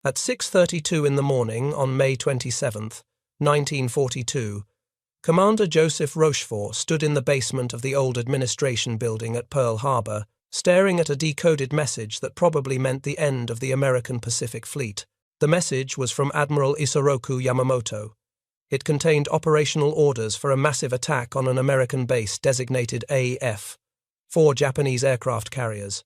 At 6:32 in the morning on May 27, 1942, Commander Joseph Rochefort stood in the basement of the old administration building at Pearl Harbor, staring at a decoded message that probably meant the end of the American Pacific Fleet. The message was from Admiral Isoroku Yamamoto. It contained operational orders for a massive attack on an American base designated AF, 4 Japanese aircraft carriers,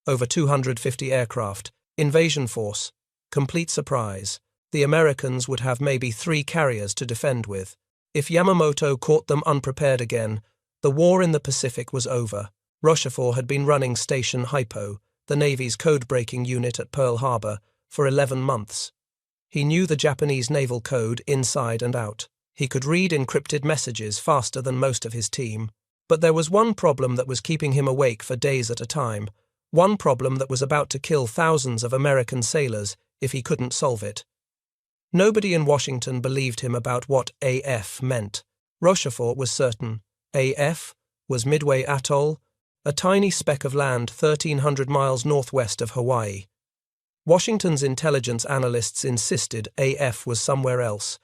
over 250 aircraft, invasion force, complete surprise. The Americans would have maybe 3 carriers to defend with. If Yamamoto caught them unprepared again, the war in the Pacific was over. Rochefort had been running Station Hypo, the Navy's code-breaking unit at Pearl Harbor, for 11 months. He knew the Japanese naval code inside and out. He could read encrypted messages faster than most of his team. But there was one problem that was keeping him awake for days at a time, one problem that was about to kill thousands of American sailors if he couldn't solve it. Nobody in Washington believed him about what AF meant. Rochefort was certain. AF was Midway Atoll, a tiny speck of land 1,300 miles northwest of Hawaii. Washington's intelligence analysts insisted AF was somewhere else,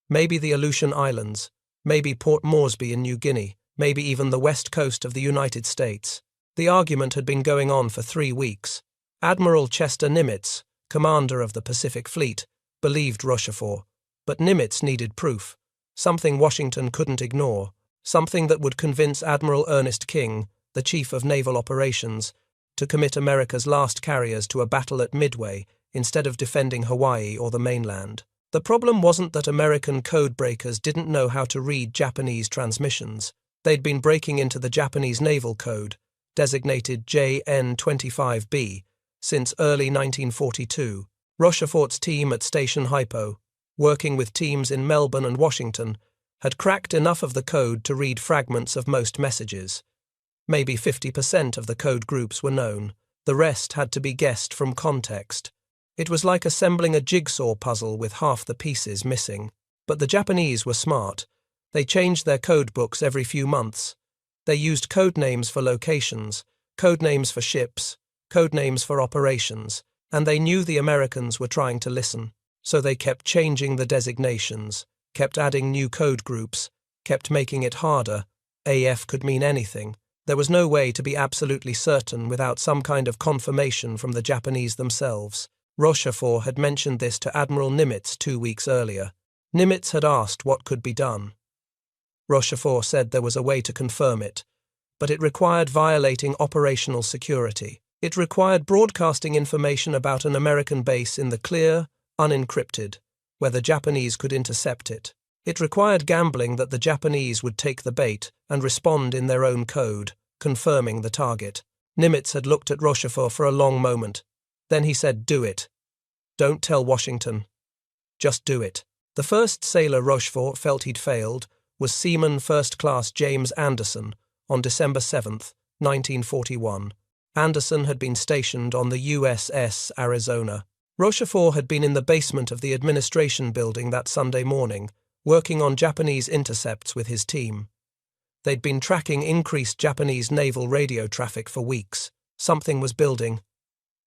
maybe the Aleutian Islands, maybe Port Moresby in New Guinea, maybe even the west coast of the United States. The argument had been going on for 3 weeks. Admiral Chester Nimitz, commander of the Pacific Fleet, believed Rochefort, but Nimitz needed proof, something Washington couldn't ignore, something that would convince Admiral Ernest King, the chief of naval operations, to commit America's last carriers to a battle at Midway instead of defending Hawaii or the mainland. The problem wasn't that American codebreakers didn't know how to read Japanese transmissions. They'd been breaking into the Japanese naval code, designated JN-25B, since early 1942. Rochefort's team at Station Hypo, working with teams in Melbourne and Washington, had cracked enough of the code to read fragments of most messages. Maybe 50% of the code groups were known. The rest had to be guessed from context. It was like assembling a jigsaw puzzle with half the pieces missing. But the Japanese were smart. They changed their code books every few months. They used code names for locations, code names for ships, code names for operations, and they knew the Americans were trying to listen. So they kept changing the designations, kept adding new code groups, kept making it harder. AF could mean anything. There was no way to be absolutely certain without some kind of confirmation from the Japanese themselves. Rochefort had mentioned this to Admiral Nimitz 2 weeks earlier. Nimitz had asked what could be done. Rochefort said there was a way to confirm it, but it required violating operational security. It required broadcasting information about an American base in the clear, unencrypted, where the Japanese could intercept it. It required gambling that the Japanese would take the bait and respond in their own code, confirming the target. Nimitz had looked at Rochefort for a long moment. Then he said, "Do it. Don't tell Washington. Just do it." The first sailor Rochefort felt he'd failed was Seaman First Class James Anderson on December 7, 1941. Anderson had been stationed on the USS Arizona. Rochefort had been in the basement of the administration building that Sunday morning, working on Japanese intercepts with his team. They'd been tracking increased Japanese naval radio traffic for weeks. Something was building.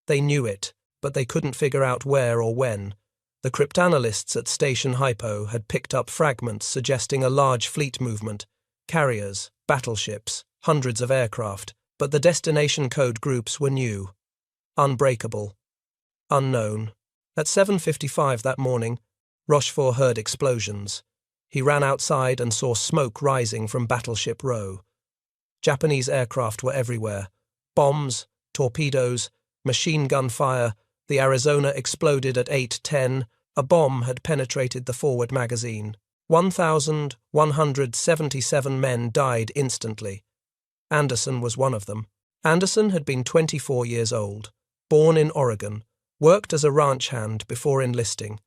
They knew it, but they couldn't figure out where or when. The cryptanalysts at Station Hypo had picked up fragments suggesting a large fleet movement, carriers, battleships, hundreds of aircraft, but the destination code groups were new, unbreakable, unknown. At 7:55 that morning, Rochefort heard explosions. He ran outside and saw smoke rising from Battleship Row. Japanese aircraft were everywhere. Bombs, torpedoes, machine gun fire. The Arizona exploded at 8:10. A bomb had penetrated the forward magazine. 1,177 men died instantly. Anderson was one of them. Anderson had been 24 years old, born in Oregon, worked as a ranch hand before enlisting.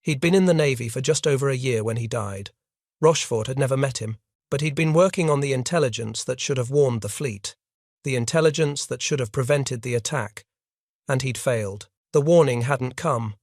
He'd been in the Navy for just over a year when he died. Rochefort had never met him, but he'd been working on the intelligence that should have warned the fleet, the intelligence that should have prevented the attack, and he'd failed. The warning hadn't come.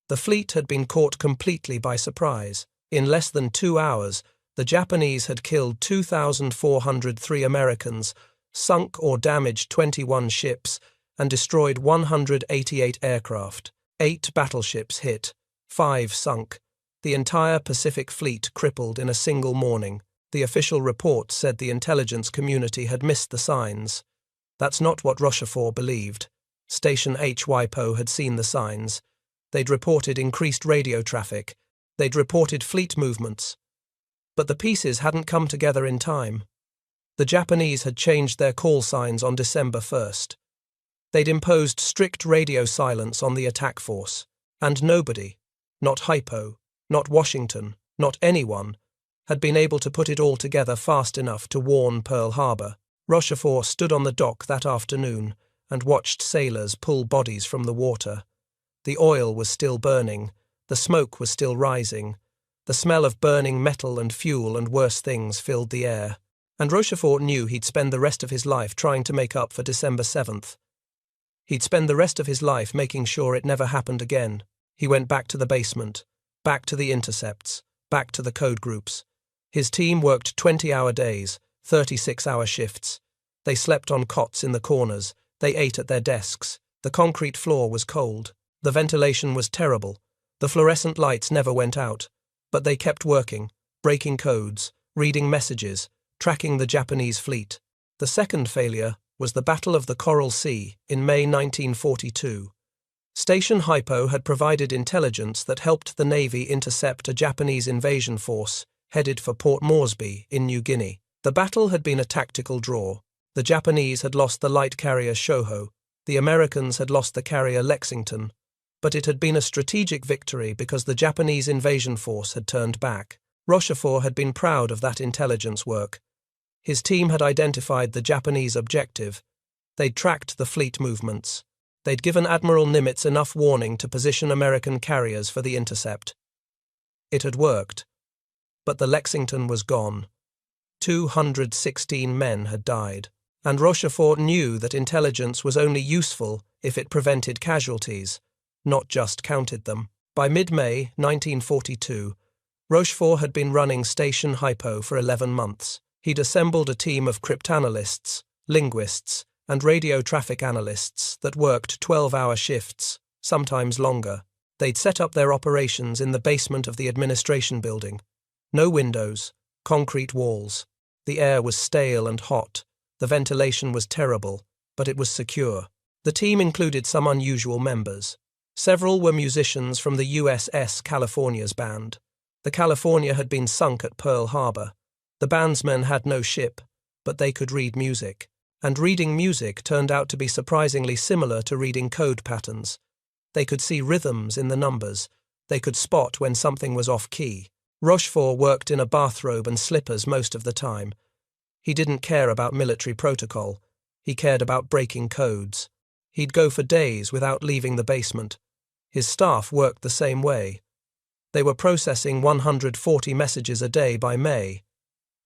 The fleet had been caught completely by surprise. In less than 2 hours, the Japanese had killed 2,403 Americans, sunk or damaged 21 ships, and destroyed 188 aircraft. 8 battleships hit, 5 sunk. The entire Pacific Fleet crippled in a single morning. The official report said the intelligence community had missed the signs. That's not what Rochefort believed. Station Hypo had seen the signs. They'd reported increased radio traffic. They'd reported fleet movements. But the pieces hadn't come together in time. The Japanese had changed their call signs on December 1st. They'd imposed strict radio silence on the attack force. And nobody, not Hypo, not Washington, not anyone, had been able to put it all together fast enough to warn Pearl Harbor. Rochefort stood on the dock that afternoon and watched sailors pull bodies from the water. The oil was still burning, the smoke was still rising, the smell of burning metal and fuel and worse things filled the air. And Rochefort knew he'd spend the rest of his life trying to make up for December 7th. He'd spend the rest of his life making sure it never happened again. He went back to the basement, back to the intercepts, back to the code groups. His team worked 20-hour days, 36-hour shifts. They slept on cots in the corners. They ate at their desks. The concrete floor was cold. The ventilation was terrible. The fluorescent lights never went out. But they kept working, breaking codes, reading messages, tracking the Japanese fleet. The second failure was the Battle of the Coral Sea in May 1942. Station Hypo had provided intelligence that helped the Navy intercept a Japanese invasion force headed for Port Moresby in New Guinea. The battle had been a tactical draw. The Japanese had lost the light carrier Shoho. The Americans had lost the carrier Lexington. But it had been a strategic victory because the Japanese invasion force had turned back. Rochefort had been proud of that intelligence work. His team had identified the Japanese objective. They'd tracked the fleet movements. They'd given Admiral Nimitz enough warning to position American carriers for the intercept. It had worked. But the Lexington was gone. 216 men had died. And Rochefort knew that intelligence was only useful if it prevented casualties, not just counted them. By mid-May 1942, Rochefort had been running Station Hypo for 11 months. He'd assembled a team of cryptanalysts, linguists, and radio traffic analysts that worked 12-hour shifts, sometimes longer. They'd set up their operations in the basement of the administration building. No windows, concrete walls. The air was stale and hot. The ventilation was terrible, but it was secure. The team included some unusual members. Several were musicians from the USS California's band. The California had been sunk at Pearl Harbor. The bandsmen had no ship, but they could read music. And reading music turned out to be surprisingly similar to reading code patterns. They could see rhythms in the numbers. They could spot when something was off-key. Rochefort worked in a bathrobe and slippers most of the time. He didn't care about military protocol. He cared about breaking codes. He'd go for days without leaving the basement. His staff worked the same way. They were processing 140 messages a day by May,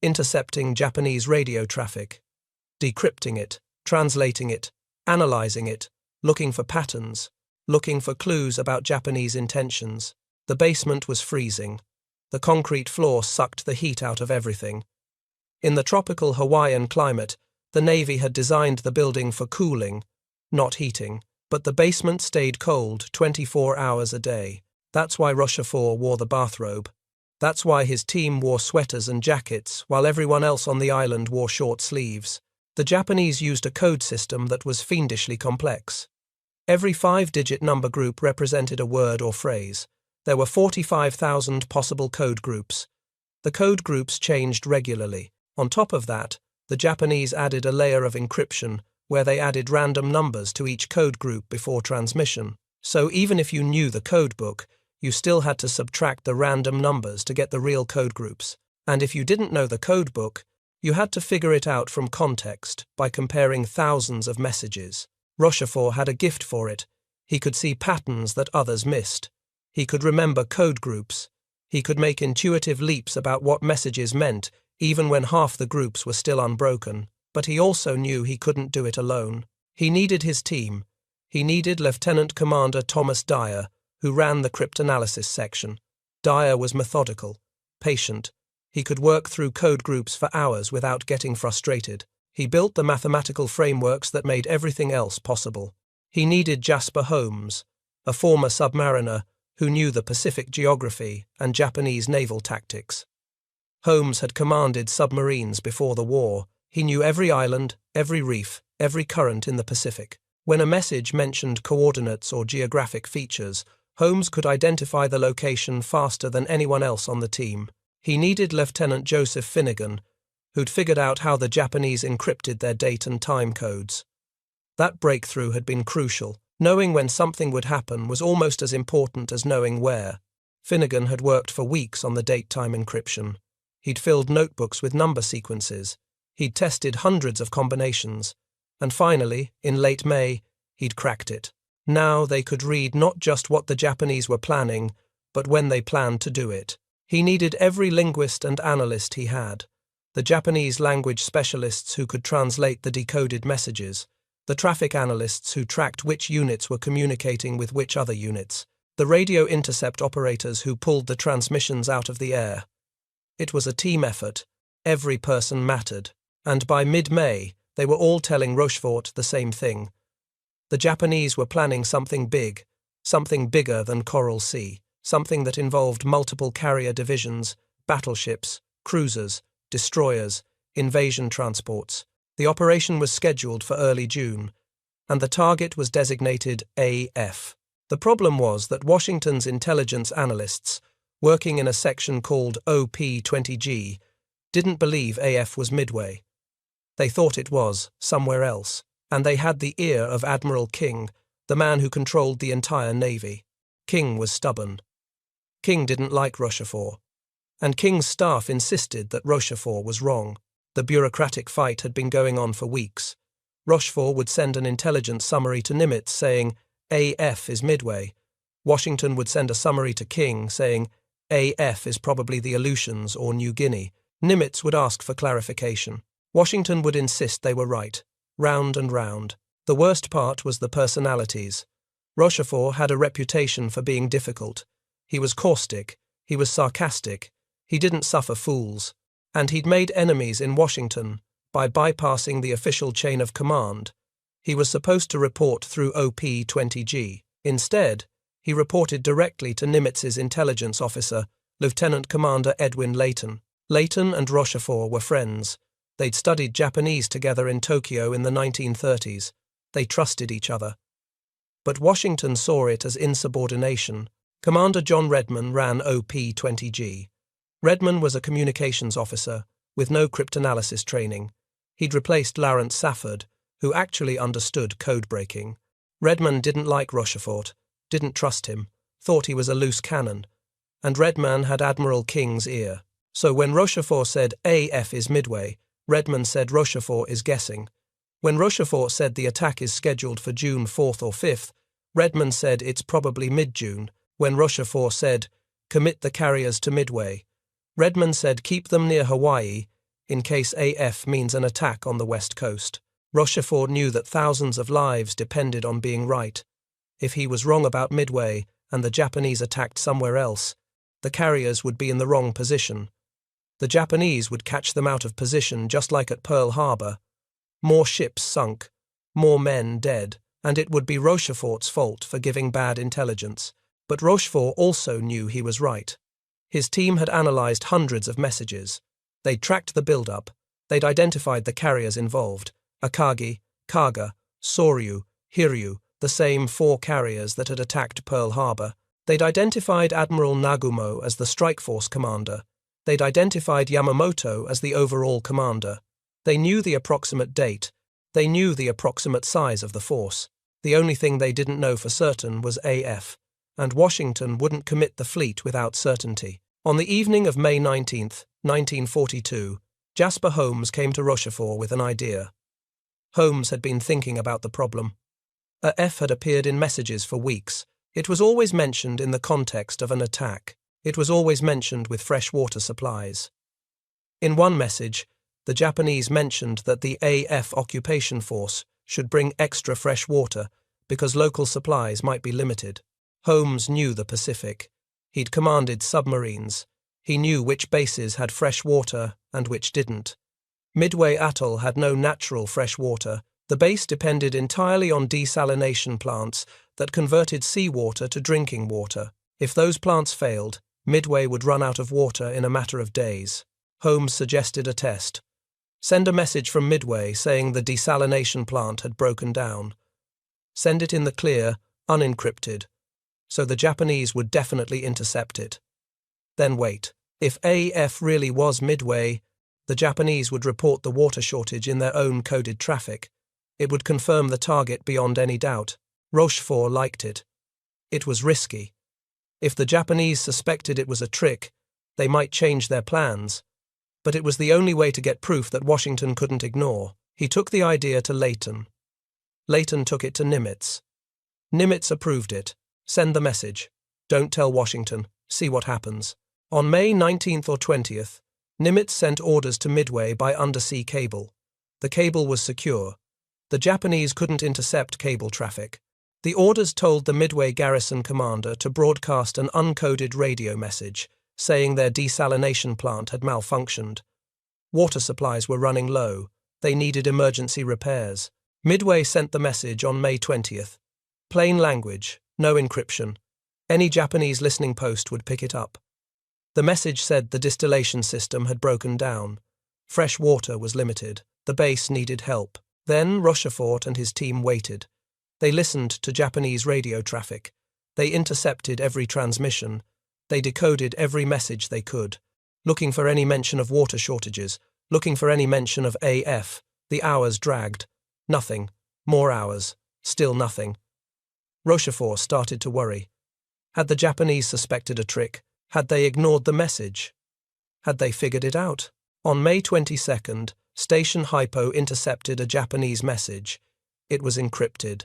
intercepting Japanese radio traffic, decrypting it, translating it, analyzing it, looking for patterns, looking for clues about Japanese intentions. The basement was freezing. The concrete floor sucked the heat out of everything. In the tropical Hawaiian climate, the Navy had designed the building for cooling, not heating, but the basement stayed cold 24 hours a day. That's why Rochefort wore the bathrobe. That's why his team wore sweaters and jackets, while everyone else on the island wore short sleeves. The Japanese used a code system that was fiendishly complex. Every 5-digit number group represented a word or phrase. There were 45,000 possible code groups. The code groups changed regularly. On top of that, the Japanese added a layer of encryption where they added random numbers to each code group before transmission. So even if you knew the code book, you still had to subtract the random numbers to get the real code groups. And if you didn't know the code book, you had to figure it out from context by comparing thousands of messages. Rochefort had a gift for it. He could see patterns that others missed. He could remember code groups. He could make intuitive leaps about what messages meant, even when half the groups were still unbroken. But he also knew he couldn't do it alone. He needed his team. He needed Lieutenant Commander Thomas Dyer, who ran the cryptanalysis section. Dyer was methodical, patient. He could work through code groups for hours without getting frustrated. He built the mathematical frameworks that made everything else possible. He needed Jasper Holmes, a former submariner who knew the Pacific geography and Japanese naval tactics. Holmes had commanded submarines before the war. He knew every island, every reef, every current in the Pacific. When a message mentioned coordinates or geographic features, Holmes could identify the location faster than anyone else on the team. He needed Lieutenant Joseph Finnegan, who'd figured out how the Japanese encrypted their date and time codes. That breakthrough had been crucial. Knowing when something would happen was almost as important as knowing where. Finnegan had worked for weeks on the date-time encryption. He'd filled notebooks with number sequences. He'd tested hundreds of combinations. And finally, in late May, he'd cracked it. Now they could read not just what the Japanese were planning, but when they planned to do it. He needed every linguist and analyst he had. The Japanese language specialists who could translate the decoded messages, the traffic analysts who tracked which units were communicating with which other units, the radio intercept operators who pulled the transmissions out of the air. It was a team effort. Every person mattered. And by mid-May, they were all telling Rochefort the same thing. The Japanese were planning something big, something bigger than Coral Sea, something that involved multiple carrier divisions, battleships, cruisers, destroyers, invasion transports. The operation was scheduled for early June, and the target was designated AF. The problem was that Washington's intelligence analysts, working in a section called OP-20G, didn't believe AF was Midway. They thought it was somewhere else, and they had the ear of Admiral King, the man who controlled the entire Navy. King was stubborn. King didn't like Rochefort, and King's staff insisted that Rochefort was wrong. The bureaucratic fight had been going on for weeks. Rochefort would send an intelligence summary to Nimitz saying, AF is Midway. Washington would send a summary to King saying, AF is probably the Aleutians or New Guinea. Nimitz would ask for clarification. Washington would insist they were right. Round and round. The worst part was the personalities. Rochefort had a reputation for being difficult. He was caustic. He was sarcastic. He didn't suffer fools. And he'd made enemies in Washington by bypassing the official chain of command. He was supposed to report through OP-20G. Instead, he reported directly to Nimitz's intelligence officer, Lieutenant Commander Edwin Layton. Layton and Rochefort were friends. They'd studied Japanese together in Tokyo in the 1930s. They trusted each other. But Washington saw it as insubordination. Commander John Redman ran OP-20G. Redman was a communications officer with no cryptanalysis training. He'd replaced Lawrence Safford, who actually understood code breaking. Redman didn't like Rochefort, didn't trust him, thought he was a loose cannon, and Redman had Admiral King's ear. So when Rochefort said AF is Midway, Redman said Rochefort is guessing. When Rochefort said the attack is scheduled for June 4th or 5th, Redman said it's probably mid-June. When Rochefort said, commit the carriers to Midway, Redman said keep them near Hawaii in case AF means an attack on the west coast. Rochefort knew that thousands of lives depended on being right. If he was wrong about Midway and the Japanese attacked somewhere else, the carriers would be in the wrong position. The Japanese would catch them out of position just like at Pearl Harbor. More ships sunk, more men dead, and it would be Rochefort's fault for giving bad intelligence. But Rochefort also knew he was right. His team had analyzed hundreds of messages. They'd tracked the build-up. They'd identified the carriers involved. Akagi, Kaga, Soryu, Hiryu, the same 4 carriers that had attacked Pearl Harbor. They'd identified Admiral Nagumo as the strike force commander. They'd identified Yamamoto as the overall commander. They knew the approximate date. They knew the approximate size of the force. The only thing they didn't know for certain was AF. And Washington wouldn't commit the fleet without certainty. On the evening of May 19, 1942, Jasper Holmes came to Rochefort with an idea. Holmes had been thinking about the problem. A F had appeared in messages for weeks. It was always mentioned in the context of an attack. It was always mentioned with fresh water supplies. In one message, the Japanese mentioned that the AF occupation force should bring extra fresh water because local supplies might be limited. Holmes knew the Pacific. He'd commanded submarines. He knew which bases had fresh water and which didn't. Midway Atoll had no natural fresh water, The base depended entirely on desalination plants that converted seawater to drinking water. If those plants failed, Midway would run out of water in a matter of days. Holmes suggested a test. Send a message from Midway saying the desalination plant had broken down. Send it in the clear, unencrypted, so the Japanese would definitely intercept it. Then wait. If AF really was Midway, the Japanese would report the water shortage in their own coded traffic. It would confirm the target beyond any doubt. Rochefort liked it. It was risky. If the Japanese suspected it was a trick, they might change their plans. But it was the only way to get proof that Washington couldn't ignore. He took the idea to Layton. Layton took it to Nimitz. Nimitz approved it. Send the message. Don't tell Washington. See what happens. On May 19th or 20th, Nimitz sent orders to Midway by undersea cable. The cable was secure. The Japanese couldn't intercept cable traffic. The orders told the Midway garrison commander to broadcast an uncoded radio message, saying their desalination plant had malfunctioned. Water supplies were running low. They needed emergency repairs. Midway sent the message on May 20th. Plain language, no encryption. Any Japanese listening post would pick it up. The message said the distillation system had broken down. Fresh water was limited. The base needed help. Then Rochefort and his team waited. They listened to Japanese radio traffic. They intercepted every transmission. They decoded every message they could, looking for any mention of water shortages, looking for any mention of AF. The hours dragged. Nothing. More hours. Still nothing. Rochefort started to worry. Had the Japanese suspected a trick? Had they ignored the message? Had they figured it out? On May 22nd, Station Hypo intercepted a Japanese message. It was encrypted.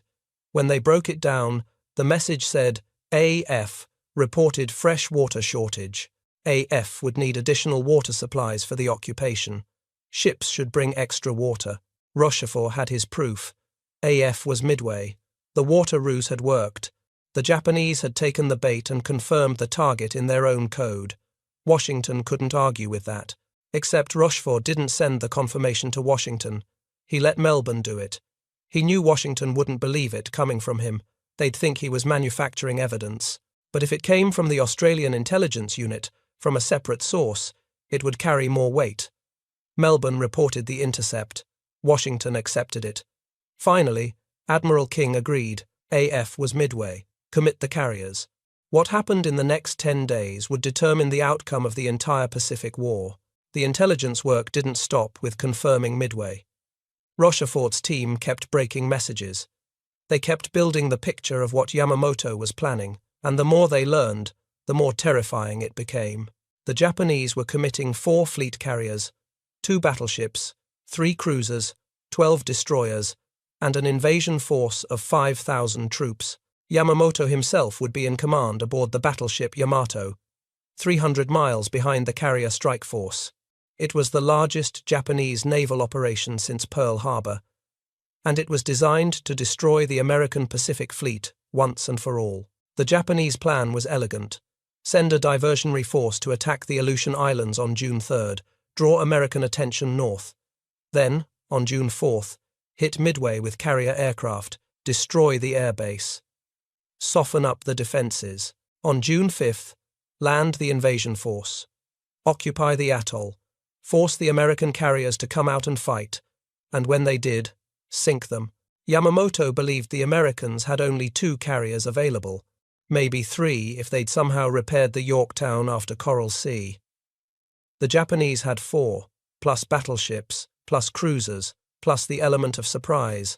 When they broke it down, the message said, AF, reported fresh water shortage. AF would need additional water supplies for the occupation. Ships should bring extra water. Rochefort had his proof. AF was Midway. The water ruse had worked. The Japanese had taken the bait and confirmed the target in their own code. Washington couldn't argue with that. Except Rochefort didn't send the confirmation to Washington. He let Melbourne do it. He knew Washington wouldn't believe it coming from him. They'd think he was manufacturing evidence. But if it came from the Australian intelligence unit, from a separate source, it would carry more weight. Melbourne reported the intercept. Washington accepted it. Finally, Admiral King agreed. AF was Midway. Commit the carriers. What happened in the next 10 days would determine the outcome of the entire Pacific War. The intelligence work didn't stop with confirming Midway. Rochefort's team kept breaking messages. They kept building the picture of what Yamamoto was planning, and the more they learned, the more terrifying it became. The Japanese were committing 4 fleet carriers, 2 battleships, 3 cruisers, 12 destroyers, and an invasion force of 5,000 troops. Yamamoto himself would be in command aboard the battleship Yamato, 300 miles behind the carrier strike force. It was the largest Japanese naval operation since Pearl Harbor, and it was designed to destroy the American Pacific Fleet once and for all. The Japanese plan was elegant. Send a diversionary force to attack the Aleutian Islands on June 3rd, draw American attention north. Then, on June 4th, hit Midway with carrier aircraft, destroy the air base. Soften up the defenses. On June 5th, land the invasion force. Occupy the atoll. Force the American carriers to come out and fight, and when they did, sink them. Yamamoto believed the Americans had only 2 carriers available, maybe 3 if they'd somehow repaired the Yorktown after Coral Sea. The Japanese had 4, plus battleships, plus cruisers, plus the element of surprise.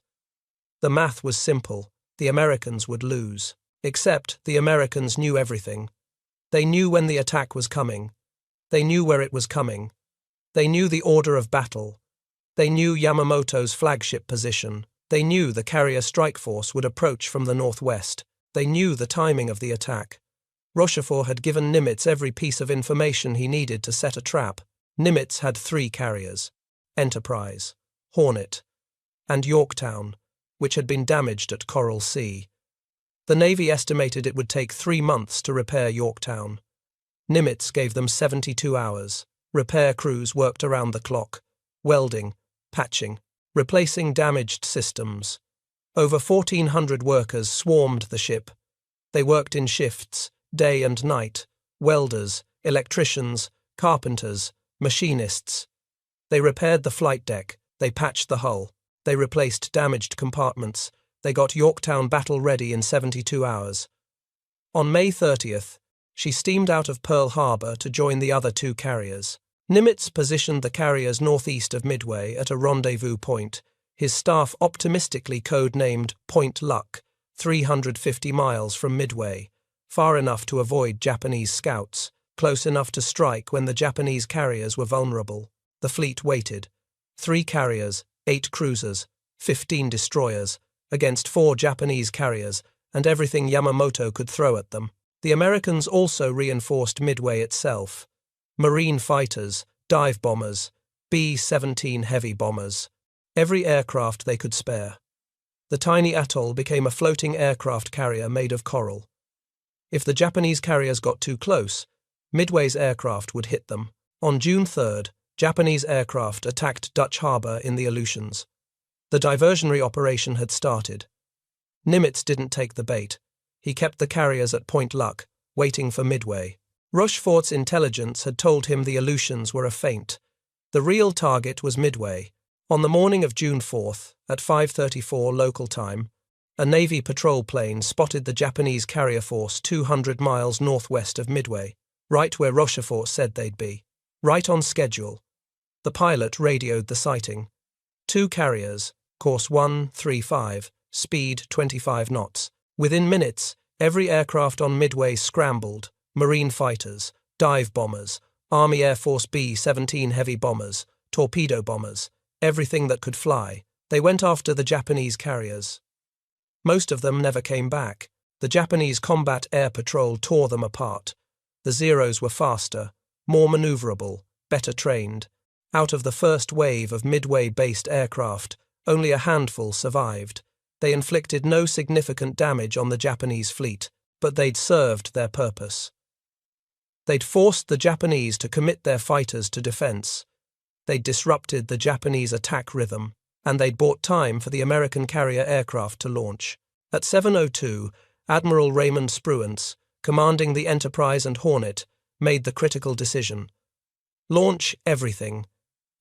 The math was simple. The Americans would lose. Except the Americans knew everything. They knew when the attack was coming. They knew where it was coming. They knew the order of battle. They knew Yamamoto's flagship position. They knew the carrier strike force would approach from the northwest. They knew the timing of the attack. Rochefort had given Nimitz every piece of information he needed to set a trap. Nimitz had 3 carriers: Enterprise, Hornet, and Yorktown, which had been damaged at Coral Sea. The Navy estimated it would take 3 months to repair Yorktown. Nimitz gave them 72 hours. Repair crews worked around the clock, welding, patching, replacing damaged systems. Over 1,400 workers swarmed the ship. They worked in shifts, day and night, welders, electricians, carpenters, machinists. They repaired the flight deck, they patched the hull, they replaced damaged compartments, they got Yorktown battle ready in 72 hours. On May 30th, she steamed out of Pearl Harbor to join the other two carriers. Nimitz positioned the carriers northeast of Midway at a rendezvous point, his staff optimistically code-named Point Luck, 350 miles from Midway, far enough to avoid Japanese scouts, close enough to strike when the Japanese carriers were vulnerable. The fleet waited. 3 carriers, 8 cruisers, 15 destroyers, against 4 Japanese carriers, and everything Yamamoto could throw at them. The Americans also reinforced Midway itself. Marine fighters, dive bombers, B-17 heavy bombers, every aircraft they could spare. The tiny atoll became a floating aircraft carrier made of coral. If the Japanese carriers got too close, Midway's aircraft would hit them. On June 3rd, Japanese aircraft attacked Dutch Harbor in the Aleutians. The diversionary operation had started. Nimitz didn't take the bait. He kept the carriers at Point Luck, waiting for Midway. Rochefort's intelligence had told him the Aleutians were a feint. The real target was Midway. On the morning of June 4th, at 5:34 local time, a Navy patrol plane spotted the Japanese carrier force 200 miles northwest of Midway, right where Rochefort said they'd be. Right on schedule. The pilot radioed the sighting. 2 carriers, course 135, speed 25 knots. Within minutes, every aircraft on Midway scrambled. Marine fighters, dive bombers, Army Air Force B-17 heavy bombers, torpedo bombers, everything that could fly. They went after the Japanese carriers. Most of them never came back. The Japanese combat air patrol tore them apart. The Zeros were faster, more maneuverable, better trained. Out of the first wave of Midway-based aircraft, only a handful survived. They inflicted no significant damage on the Japanese fleet, but they'd served their purpose. They'd forced the Japanese to commit their fighters to defense. They'd disrupted the Japanese attack rhythm, and they'd bought time for the American carrier aircraft to launch. At 7:02, Admiral Raymond Spruance, commanding the Enterprise and Hornet, made the critical decision. Launch everything.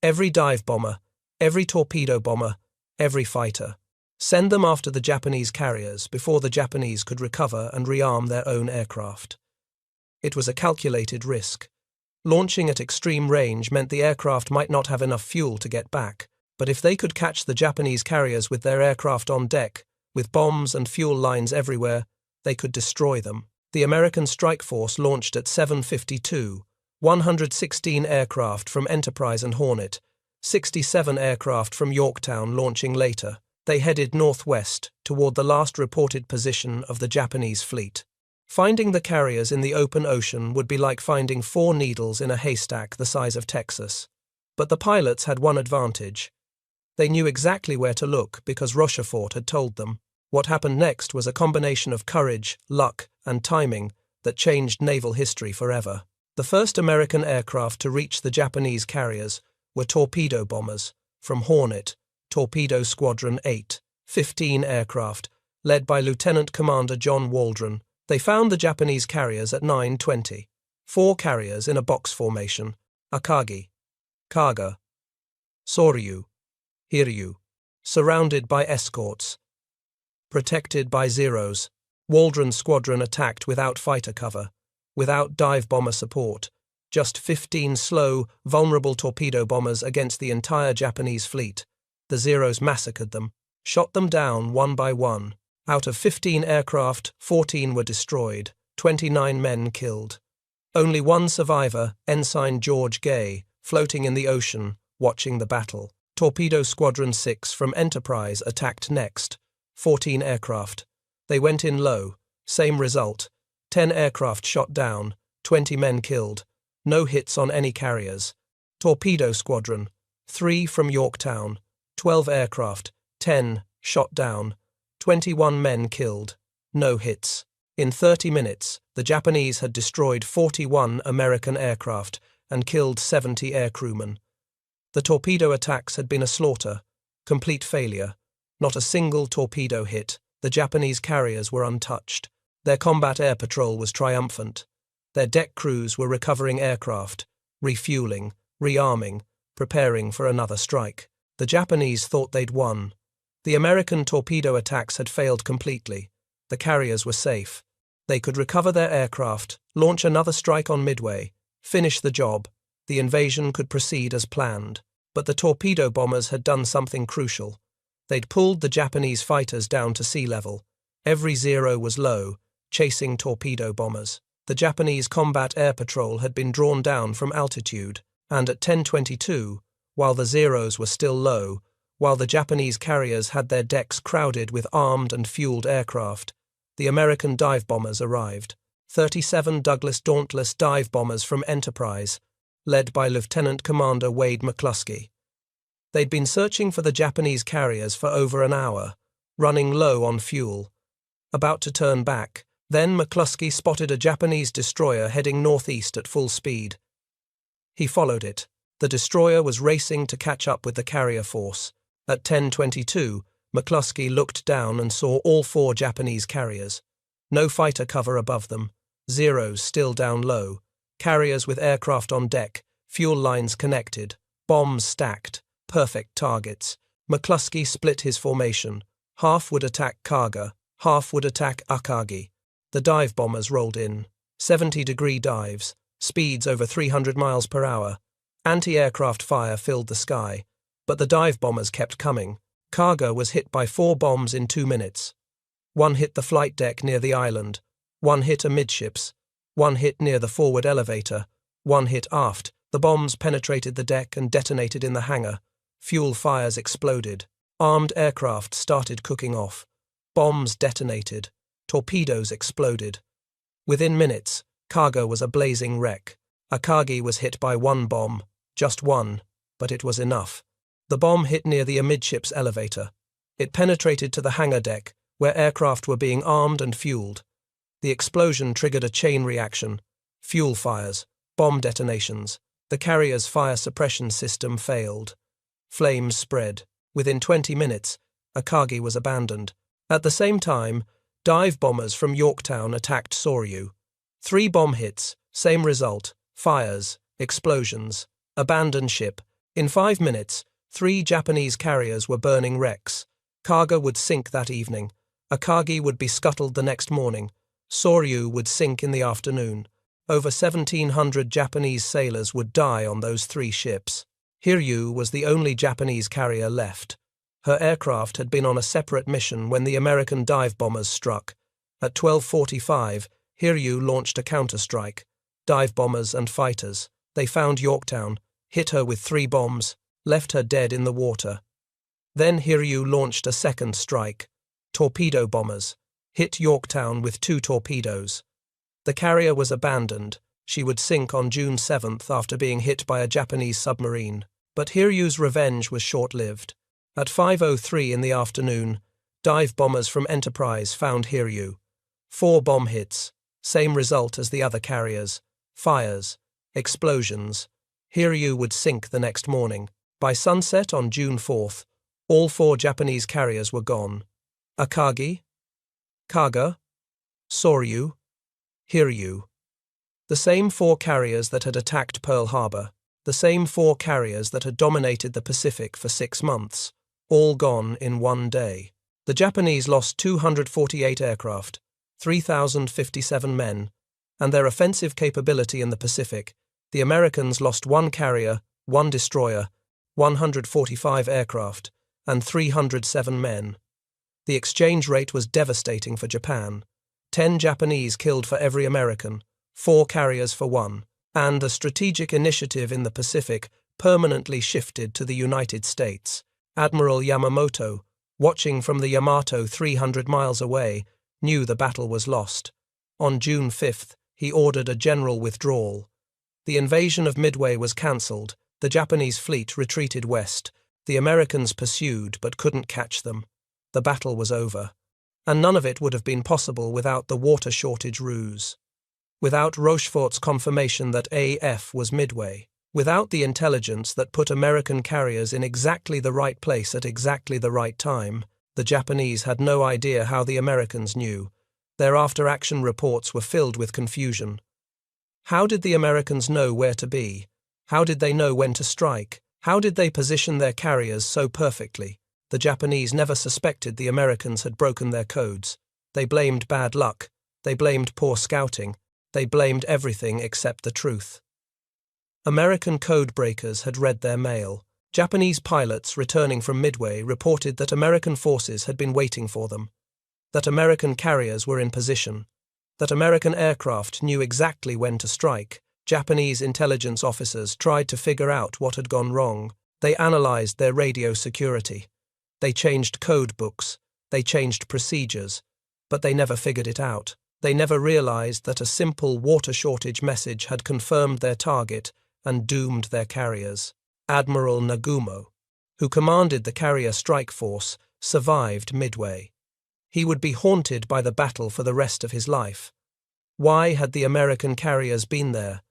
Every dive bomber, every torpedo bomber, every fighter. Send them after the Japanese carriers before the Japanese could recover and rearm their own aircraft. It was a calculated risk. Launching at extreme range meant the aircraft might not have enough fuel to get back, but if they could catch the Japanese carriers with their aircraft on deck, with bombs and fuel lines everywhere, they could destroy them. The American strike force launched at 7:52, 116 aircraft from Enterprise and Hornet, 67 aircraft from Yorktown launching later. They headed northwest toward the last reported position of the Japanese fleet. Finding the carriers in the open ocean would be like finding 4 needles in a haystack the size of Texas. But the pilots had one advantage. They knew exactly where to look because Rochefort had told them. What happened next was a combination of courage, luck, and timing that changed naval history forever. The first American aircraft to reach the Japanese carriers were torpedo bombers from Hornet, Torpedo Squadron 8, 15 aircraft, led by Lieutenant Commander John Waldron. They found the Japanese carriers at 9:20. 4 carriers in a box formation: Akagi, Kaga, Soryu, Hiryu, surrounded by escorts. Protected by Zeros, Waldron's squadron attacked without fighter cover, without dive bomber support, just 15 slow, vulnerable torpedo bombers against the entire Japanese fleet. The Zeros massacred them, shot them down one by one. Out of 15 aircraft, 14 were destroyed, 29 men killed. Only one survivor, Ensign George Gay, floating in the ocean, watching the battle. Torpedo Squadron 6 from Enterprise attacked next, 14 aircraft. They went in low, same result, 10 aircraft shot down, 20 men killed, no hits on any carriers. Torpedo Squadron, 3 from Yorktown, 12 aircraft, 10 shot down, 21 men killed, no hits. In 30 minutes, the Japanese had destroyed 41 American aircraft and killed 70 air crewmen. The torpedo attacks had been a slaughter, Complete failure. Not a single torpedo hit. The Japanese carriers were untouched. Their combat air patrol was triumphant. Their deck crews were recovering aircraft, refueling, rearming, preparing for another strike. The Japanese thought they'd won. The American torpedo attacks had failed completely. The carriers were safe. They could recover their aircraft, launch another strike on Midway, finish the job. The invasion could proceed as planned. But the torpedo bombers had done something crucial. They'd pulled the Japanese fighters down to sea level. Every Zero was low, chasing torpedo bombers. The Japanese combat air patrol had been drawn down from altitude, and at 10:22, while the Zeros were still low, while the Japanese carriers had their decks crowded with armed and fueled aircraft, the American dive bombers arrived. 37 Douglas Dauntless dive bombers from Enterprise, led by Lieutenant Commander Wade McCluskey. They'd been searching for the Japanese carriers for over an hour, running low on fuel. About to turn back, then McCluskey spotted a Japanese destroyer heading northeast at full speed. He followed it. The destroyer was racing to catch up with the carrier force. At 10:22, McCluskey looked down and saw all 4 Japanese carriers. No fighter cover above them. Zeros still down low. Carriers with aircraft on deck, fuel lines connected, bombs stacked, perfect targets. McCluskey split his formation. Half would attack Kaga, half would attack Akagi. The dive bombers rolled in. 70-degree dives, speeds over 300 miles per hour. Anti-aircraft fire filled the sky, but the dive bombers kept coming. Kaga was hit by 4 bombs in 2 minutes. One hit the flight deck near the island, one hit amidships, one hit near the forward elevator, one hit aft. The bombs penetrated the deck and detonated in the hangar. Fuel fires exploded. Armed aircraft started cooking off. Bombs detonated. Torpedoes exploded. Within minutes, Kaga was a blazing wreck. Akagi was hit by 1 bomb, just one, but it was enough. The bomb hit near the amidships elevator. It penetrated to the hangar deck, where aircraft were being armed and fueled. The explosion triggered a chain reaction. Fuel fires, bomb detonations. The carrier's fire suppression system failed. Flames spread. Within 20 minutes, Akagi was abandoned. At the same time, dive bombers from Yorktown attacked Soryu. 3 bomb hits, same result, fires, explosions, abandoned ship. In 5 minutes, 3 Japanese carriers were burning wrecks. Kaga would sink that evening. Akagi would be scuttled the next morning. Soryu would sink in the afternoon. Over 1,700 Japanese sailors would die on those 3 ships. Hiryu was the only Japanese carrier left. Her aircraft had been on a separate mission when the American dive bombers struck. At 12:45, Hiryu launched a counterstrike. Dive bombers and fighters. They found Yorktown, hit her with 3 bombs, left her dead in the water. Then Hiryu launched a second strike. Torpedo bombers. Hit Yorktown with 2 torpedoes. The carrier was abandoned. She would sink on June 7th after being hit by a Japanese submarine. But Hiryu's revenge was short-lived. At 5:03 in the afternoon, dive bombers from Enterprise found Hiryu. 4 bomb hits, same result as the other carriers. Fires, explosions. Hiryu would sink the next morning. By sunset on June 4th, all 4 Japanese carriers were gone. Akagi, Kaga, Soryu, Hiryu. The same 4 carriers that had attacked Pearl Harbor, the same 4 carriers that had dominated the Pacific for 6 months, all gone in one day. The Japanese lost 248 aircraft, 3,057 men, and their offensive capability in the Pacific. The Americans lost 1 carrier, 1 destroyer, 145 aircraft, and 307 men. The exchange rate was devastating for Japan. 10 Japanese killed for every American, 4 carriers for 1, and the strategic initiative in the Pacific permanently shifted to the United States. Admiral Yamamoto, watching from the Yamato 300 miles away, knew the battle was lost. On June 5th, he ordered a general withdrawal. The invasion of Midway was cancelled. The Japanese fleet retreated west. The Americans pursued but couldn't catch them. The battle was over. And none of it would have been possible without the water shortage ruse. Without Rochefort's confirmation that AF was Midway. Without the intelligence that put American carriers in exactly the right place at exactly the right time, the Japanese had no idea how the Americans knew. Their after-action reports were filled with confusion. How did the Americans know where to be? How did they know when to strike? How did they position their carriers so perfectly? The Japanese never suspected the Americans had broken their codes. They blamed bad luck. They blamed poor scouting. They blamed everything except the truth. American codebreakers had read their mail. Japanese pilots returning from Midway reported that American forces had been waiting for them, that American carriers were in position, that American aircraft knew exactly when to strike. Japanese intelligence officers tried to figure out what had gone wrong. They analyzed their radio security. They changed code books. They changed procedures. But they never figured it out. They never realized that a simple water shortage message had confirmed their target and doomed their carriers. Admiral Nagumo, who commanded the carrier strike force, survived Midway. He would be haunted by the battle for the rest of his life. Why had the American carriers been there?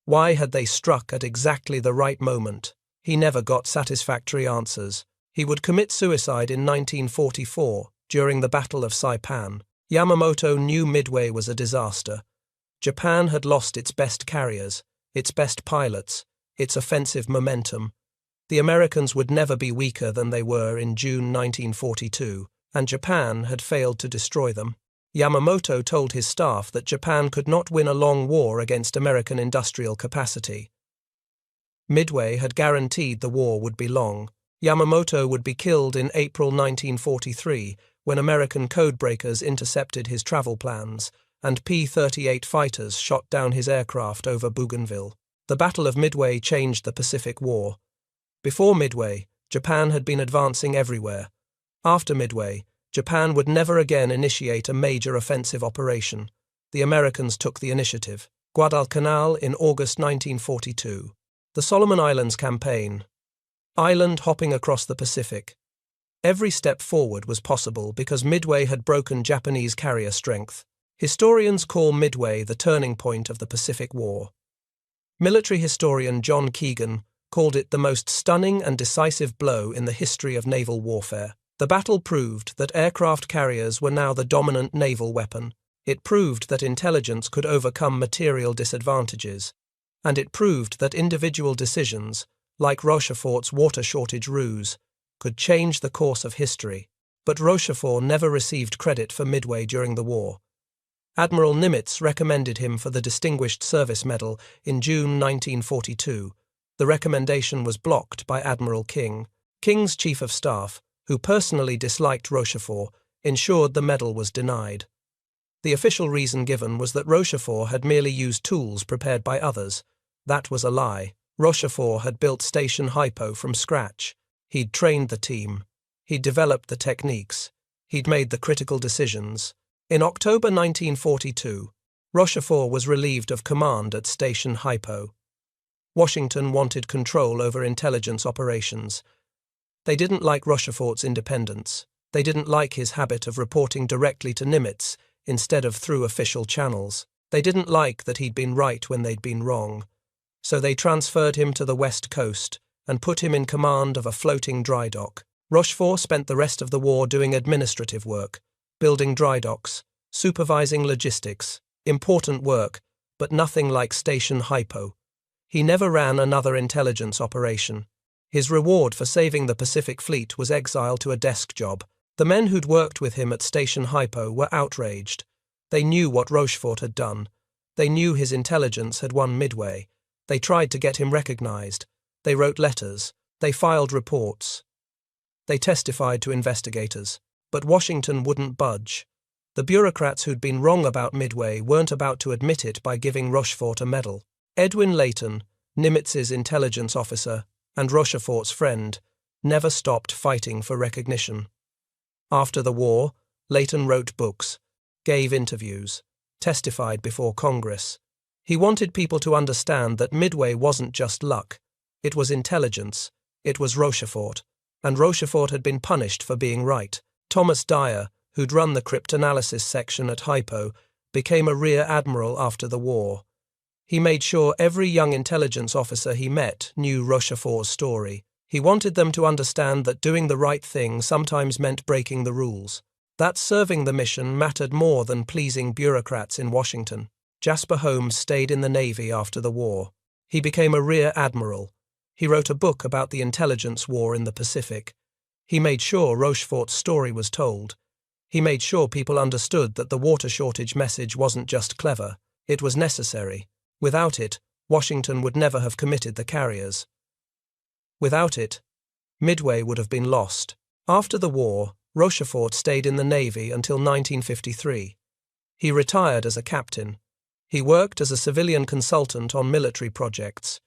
Why had they struck at exactly the right moment? He never got satisfactory answers. He would commit suicide in 1944 during the Battle of Saipan. Yamamoto knew Midway was a disaster. Japan had lost its best carriers, its best pilots, its offensive momentum. The Americans would never be weaker than they were in June 1942, and Japan had failed to destroy them. Yamamoto told his staff that Japan could not win a long war against American industrial capacity. Midway had guaranteed the war would be long. Yamamoto would be killed in April 1943 when American codebreakers intercepted his travel plans and P-38 fighters shot down his aircraft over Bougainville. The Battle of Midway changed the Pacific War. Before Midway, Japan had been advancing everywhere. After Midway, Japan would never again initiate a major offensive operation. The Americans took the initiative. Guadalcanal in August 1942. The Solomon Islands Campaign. Island hopping across the Pacific. Every step forward was possible because Midway had broken Japanese carrier strength. Historians call Midway the turning point of the Pacific War. Military historian John Keegan called it the most stunning and decisive blow in the history of naval warfare. The battle proved that aircraft carriers were now the dominant naval weapon. It proved that intelligence could overcome material disadvantages. And it proved that individual decisions, like Rochefort's water shortage ruse, could change the course of history. But Rochefort never received credit for Midway during the war. Admiral Nimitz recommended him for the Distinguished Service Medal in June 1942. The recommendation was blocked by Admiral King. King's chief of staff, who personally disliked Rochefort, ensured the medal was denied. The official reason given was that Rochefort had merely used tools prepared by others. That was a lie. Rochefort had built Station Hypo from scratch. He'd trained the team. He'd developed the techniques. He'd made the critical decisions. In October 1942, Rochefort was relieved of command at Station Hypo. Washington wanted control over intelligence operations. They didn't like Rochefort's independence. They didn't like his habit of reporting directly to Nimitz instead of through official channels. They didn't like that he'd been right when they'd been wrong. So they transferred him to the West Coast and put him in command of a floating dry dock. Rochefort spent the rest of the war doing administrative work, building dry docks, supervising logistics, important work, but nothing like Station Hypo. He never ran another intelligence operation. His reward for saving the Pacific Fleet was exile to a desk job. The men who'd worked with him at Station Hypo were outraged. They knew what Rochefort had done. They knew his intelligence had won Midway. They tried to get him recognized. They wrote letters. They filed reports. They testified to investigators. But Washington wouldn't budge. The bureaucrats who'd been wrong about Midway weren't about to admit it by giving Rochefort a medal. Edwin Layton, Nimitz's intelligence officer and Rochefort's friend, never stopped fighting for recognition. After the war, Layton wrote books, gave interviews, testified before Congress. He wanted people to understand that Midway wasn't just luck. It was intelligence. It was Rochefort. And Rochefort had been punished for being right. Thomas Dyer, who'd run the cryptanalysis section at Hypo, became a rear admiral after the war. He made sure every young intelligence officer he met knew Rochefort's story. He wanted them to understand that doing the right thing sometimes meant breaking the rules. That serving the mission mattered more than pleasing bureaucrats in Washington. Jasper Holmes stayed in the Navy after the war. He became a rear admiral. He wrote a book about the intelligence war in the Pacific. He made sure Rochefort's story was told. He made sure people understood that the water shortage message wasn't just clever, it was necessary. Without it, Washington would never have committed the carriers. Without it, Midway would have been lost. After the war, Rochefort stayed in the Navy until 1953. He retired as a captain. He worked as a civilian consultant on military projects.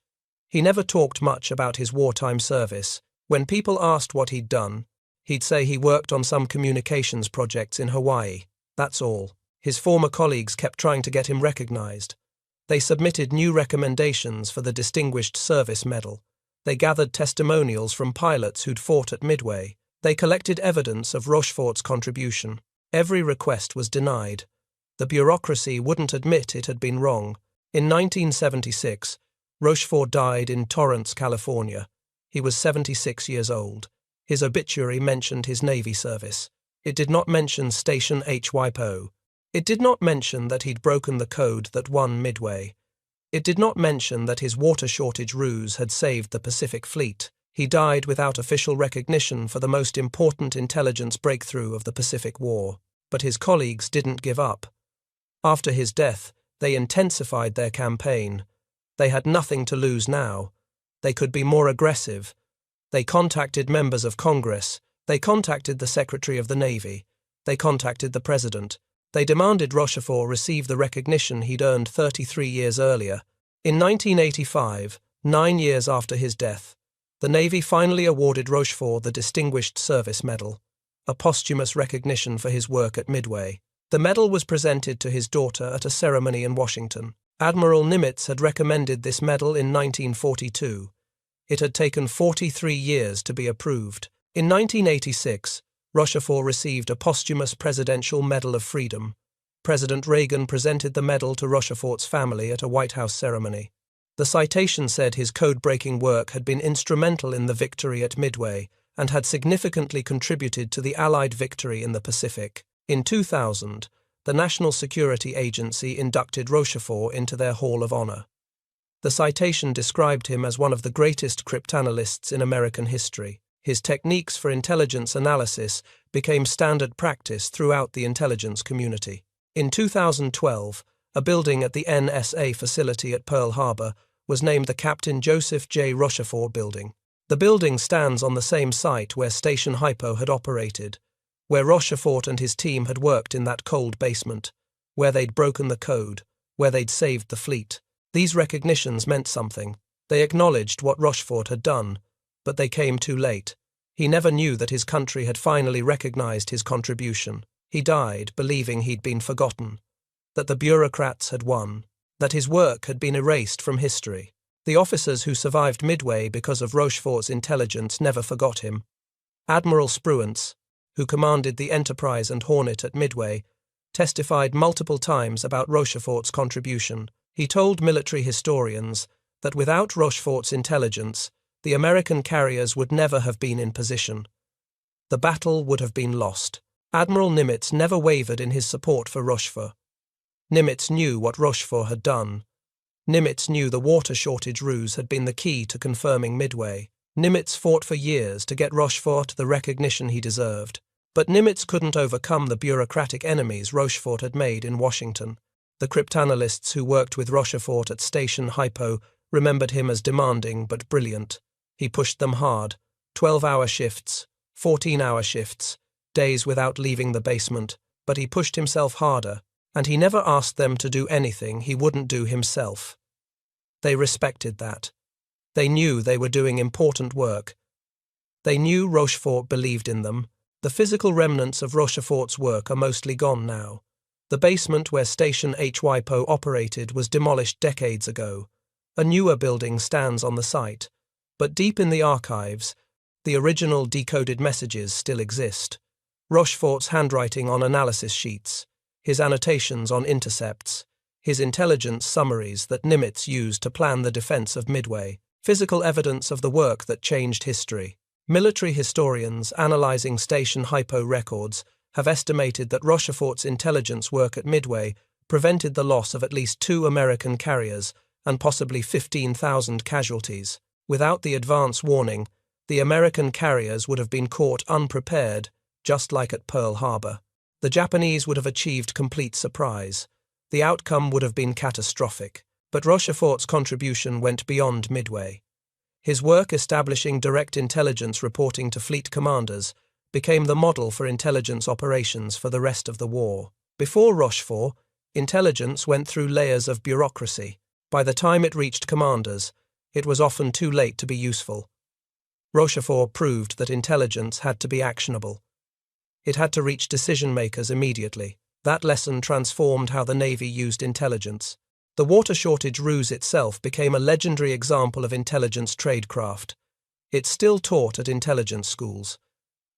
He never talked much about his wartime service. When people asked what he'd done, he'd say he worked on some communications projects in Hawaii. That's all. His former colleagues kept trying to get him recognized. They submitted new recommendations for the Distinguished Service Medal. They gathered testimonials from pilots who'd fought at Midway. They collected evidence of Rochefort's contribution. Every request was denied. The bureaucracy wouldn't admit it had been wrong. In 1976, Rochefort died in Torrance, California. He was 76 years old. His obituary mentioned his Navy service. It did not mention Station Hypo. It did not mention that he'd broken the code that won Midway. It did not mention that his water shortage ruse had saved the Pacific Fleet. He died without official recognition for the most important intelligence breakthrough of the Pacific War. But his colleagues didn't give up. After his death, they intensified their campaign. They had nothing to lose now. They could be more aggressive. They contacted members of Congress. They contacted the Secretary of the Navy. They contacted the President. They demanded Rochefort receive the recognition he'd earned 33 years earlier. In 1985, 9 years after his death, the Navy finally awarded Rochefort the Distinguished Service Medal, a posthumous recognition for his work at Midway. The medal was presented to his daughter at a ceremony in Washington. Admiral Nimitz had recommended this medal in 1942. It had taken 43 years to be approved. In 1986, Rochefort received a posthumous Presidential Medal of Freedom. President Reagan presented the medal to Rochefort's family at a White House ceremony. The citation said his code-breaking work had been instrumental in the victory at Midway and had significantly contributed to the Allied victory in the Pacific. In 2000, the National Security Agency inducted Rochefort into their Hall of Honor. The citation described him as one of the greatest cryptanalysts in American history. His techniques for intelligence analysis became standard practice throughout the intelligence community. In 2012, a building at the NSA facility at Pearl Harbor was named the Captain Joseph J. Rochefort Building. The building stands on the same site where Station Hypo had operated, where Rochefort and his team had worked in that cold basement, where they'd broken the code, where they'd saved the fleet. These recognitions meant something. They acknowledged what Rochefort had done, but they came too late. He never knew that his country had finally recognized his contribution. He died believing he'd been forgotten, that the bureaucrats had won, that his work had been erased from history. The officers who survived Midway because of Rochefort's intelligence never forgot him. Admiral Spruance, who commanded the Enterprise and Hornet at Midway, testified multiple times about Rochefort's contribution. He told military historians that without Rochefort's intelligence, the American carriers would never have been in position. The battle would have been lost. Admiral Nimitz never wavered in his support for Rochefort. Nimitz knew what Rochefort had done. Nimitz knew the water shortage ruse had been the key to confirming Midway. Nimitz fought for years to get Rochefort the recognition he deserved. But Nimitz couldn't overcome the bureaucratic enemies Rochefort had made in Washington. The cryptanalysts who worked with Rochefort at Station Hypo remembered him as demanding but brilliant. He pushed them hard, 12-hour shifts, 14-hour shifts, days without leaving the basement, but he pushed himself harder, and he never asked them to do anything he wouldn't do himself. They respected that. They knew they were doing important work. They knew Rochefort believed in them. The physical remnants of Rochefort's work are mostly gone now. The basement where Station Hypo operated was demolished decades ago. A newer building stands on the site, but deep in the archives, the original decoded messages still exist. Rochefort's handwriting on analysis sheets, his annotations on intercepts, his intelligence summaries that Nimitz used to plan the defense of Midway, physical evidence of the work that changed history. Military historians analyzing Station Hypo records have estimated that Rochefort's intelligence work at Midway prevented the loss of at least 2 American carriers and possibly 15,000 casualties. Without the advance warning, the American carriers would have been caught unprepared, just like at Pearl Harbor. The Japanese would have achieved complete surprise. The outcome would have been catastrophic. But Rochefort's contribution went beyond Midway. His work establishing direct intelligence reporting to fleet commanders became the model for intelligence operations for the rest of the war. Before Rochefort, intelligence went through layers of bureaucracy. By the time it reached commanders, it was often too late to be useful. Rochefort proved that intelligence had to be actionable. It had to reach decision-makers immediately. That lesson transformed how the Navy used intelligence. The water shortage ruse itself became a legendary example of intelligence tradecraft. It's still taught at intelligence schools.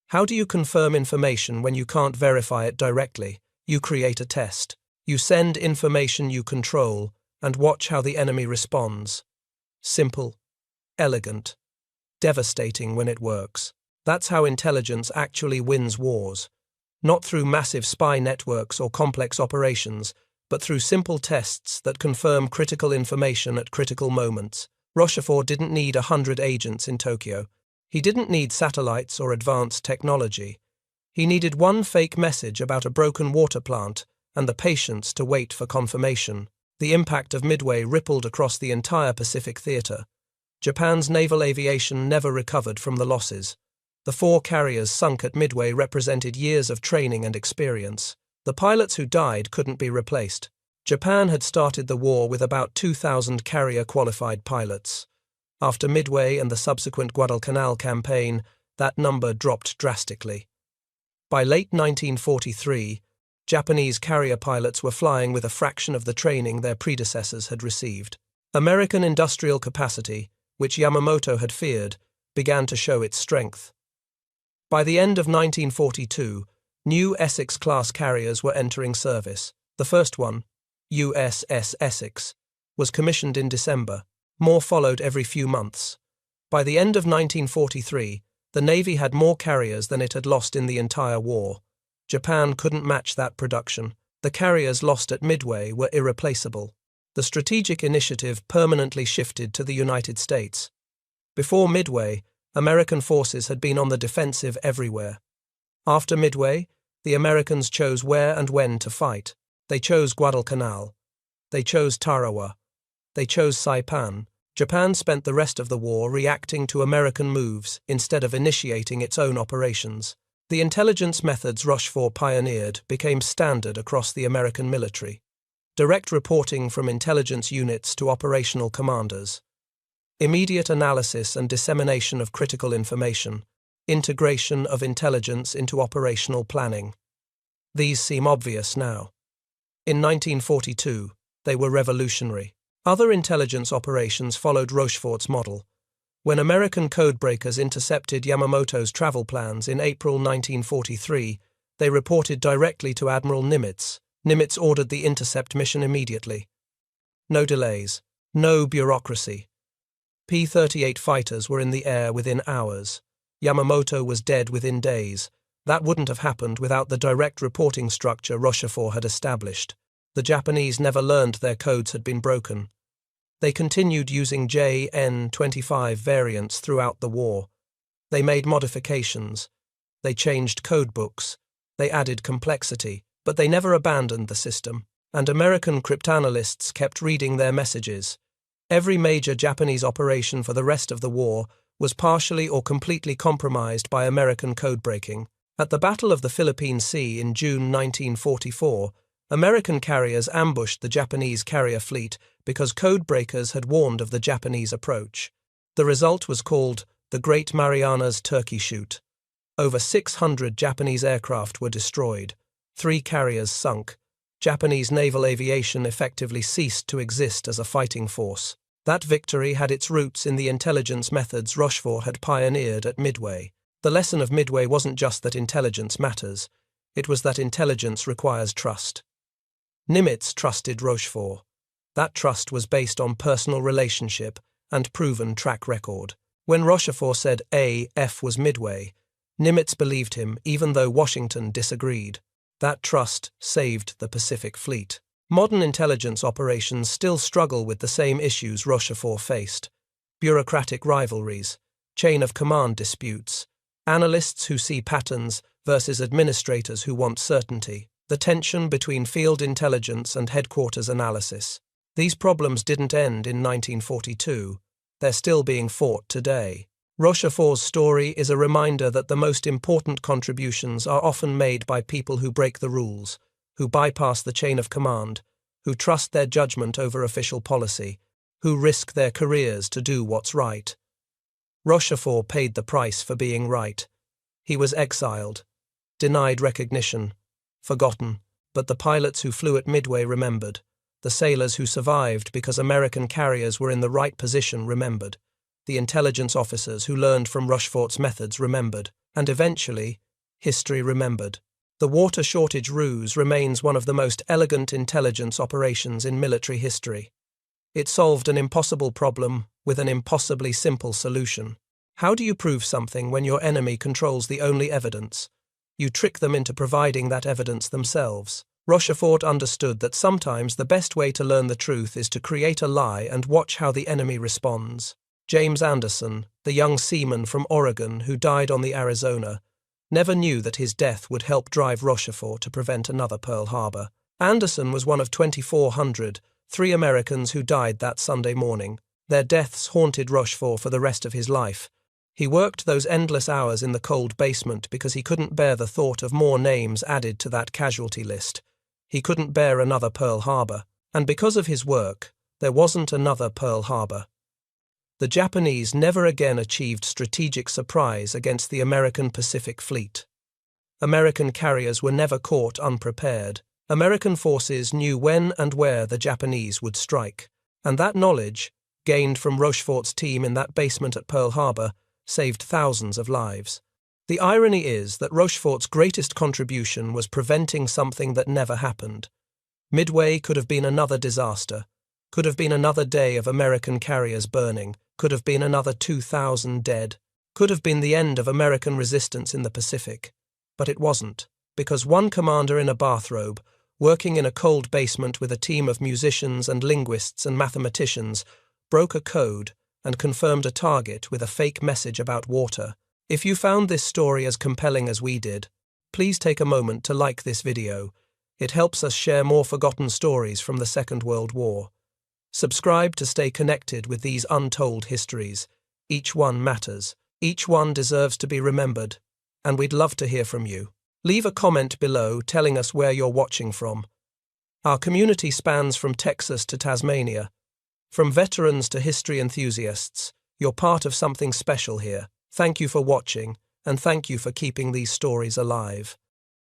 How do you confirm information when you can't verify it directly? You create a test. You send information you control and watch how the enemy responds. Simple, elegant, devastating when it works. That's how intelligence actually wins wars. Not through massive spy networks or complex operations, but through simple tests that confirm critical information at critical moments. Rochefort didn't need 100 agents in Tokyo. He didn't need satellites or advanced technology. He needed one fake message about a broken water plant and the patience to wait for confirmation. The impact of Midway rippled across the entire Pacific theater. Japan's naval aviation never recovered from the losses. The 4 carriers sunk at Midway represented years of training and experience. The pilots who died couldn't be replaced. Japan had started the war with about 2,000 carrier-qualified pilots. After Midway and the subsequent Guadalcanal campaign, that number dropped drastically. By late 1943, Japanese carrier pilots were flying with a fraction of the training their predecessors had received. American industrial capacity, which Yamamoto had feared, began to show its strength. By the end of 1942, new Essex-class carriers were entering service. The first one, USS Essex, was commissioned in December. More followed every few months. By the end of 1943, the Navy had more carriers than it had lost in the entire war. Japan couldn't match that production. The carriers lost at Midway were irreplaceable. The strategic initiative permanently shifted to the United States. Before Midway, American forces had been on the defensive everywhere. After Midway, the Americans chose where and when to fight. They chose Guadalcanal. They chose Tarawa. They chose Saipan. Japan spent the rest of the war reacting to American moves instead of initiating its own operations. The intelligence methods Rochefort pioneered became standard across the American military. Direct reporting from intelligence units to operational commanders. Immediate analysis and dissemination of critical information. Integration of intelligence into operational planning. These seem obvious now. In 1942, they were revolutionary. Other intelligence operations followed Rochefort's model. When American codebreakers intercepted Yamamoto's travel plans in April 1943, they reported directly to Admiral Nimitz. Nimitz ordered the intercept mission immediately. No delays. No bureaucracy. P-38 fighters were in the air within hours. Yamamoto was dead within days. That wouldn't have happened without the direct reporting structure Rochefort had established. The Japanese never learned their codes had been broken. They continued using JN-25 variants throughout the war. They made modifications. They changed codebooks. They added complexity, but they never abandoned the system. And American cryptanalysts kept reading their messages. Every major Japanese operation for the rest of the war was partially or completely compromised by American codebreaking. At the Battle of the Philippine Sea in June 1944, American carriers ambushed the Japanese carrier fleet because codebreakers had warned of the Japanese approach. The result was called the Great Marianas Turkey Shoot. Over 600 Japanese aircraft were destroyed. 3 carriers sunk. Japanese naval aviation effectively ceased to exist as a fighting force. That victory had its roots in the intelligence methods Rochefort had pioneered at Midway. The lesson of Midway wasn't just that intelligence matters. It was that intelligence requires trust. Nimitz trusted Rochefort. That trust was based on personal relationship and proven track record. When Rochefort said AF was Midway, Nimitz believed him even though Washington disagreed. That trust saved the Pacific Fleet. Modern intelligence operations still struggle with the same issues Rochefort faced: bureaucratic rivalries, chain of command disputes, analysts who see patterns versus administrators who want certainty, the tension between field intelligence and headquarters analysis. These problems didn't end in 1942. They're still being fought today. Rochefort's story is a reminder that the most important contributions are often made by people who break the rules, who bypass the chain of command, who trust their judgment over official policy, who risk their careers to do what's right. Rochefort paid the price for being right. He was exiled, denied recognition, forgotten, but the pilots who flew at Midway remembered. The sailors who survived because American carriers were in the right position remembered. The intelligence officers who learned from Rochefort's methods remembered. And eventually, history remembered. The water shortage ruse remains one of the most elegant intelligence operations in military history. It solved an impossible problem with an impossibly simple solution. How do you prove something when your enemy controls the only evidence? You trick them into providing that evidence themselves. Rochefort understood that sometimes the best way to learn the truth is to create a lie and watch how the enemy responds. James Anderson, the young seaman from Oregon who died on the Arizona, never knew that his death would help drive Rochefort to prevent another Pearl Harbor. Anderson was one of 2,400, 3 Americans who died that Sunday morning. Their deaths haunted Rochefort for the rest of his life. He worked those endless hours in the cold basement because he couldn't bear the thought of more names added to that casualty list. He couldn't bear another Pearl Harbor. And because of his work, there wasn't another Pearl Harbor. The Japanese never again achieved strategic surprise against the American Pacific Fleet. American carriers were never caught unprepared. American forces knew when and where the Japanese would strike. And that knowledge, gained from Rochefort's team in that basement at Pearl Harbor, saved thousands of lives. The irony is that Rochefort's greatest contribution was preventing something that never happened. Midway could have been another disaster, could have been another day of American carriers burning, could have been another 2,000 dead, could have been the end of American resistance in the Pacific. But it wasn't, because one commander in a bathrobe, working in a cold basement with a team of musicians and linguists and mathematicians, broke a code and confirmed a target with a fake message about water. If you found this story as compelling as we did, please take a moment to like this video. It helps us share more forgotten stories from the Second World War. Subscribe to stay connected with these untold histories. Each one matters. Each one deserves to be remembered. And we'd love to hear from you. Leave a comment below telling us where you're watching from. Our community spans from Texas to Tasmania. From veterans to history enthusiasts, you're part of something special here. Thank you for watching, and thank you for keeping these stories alive.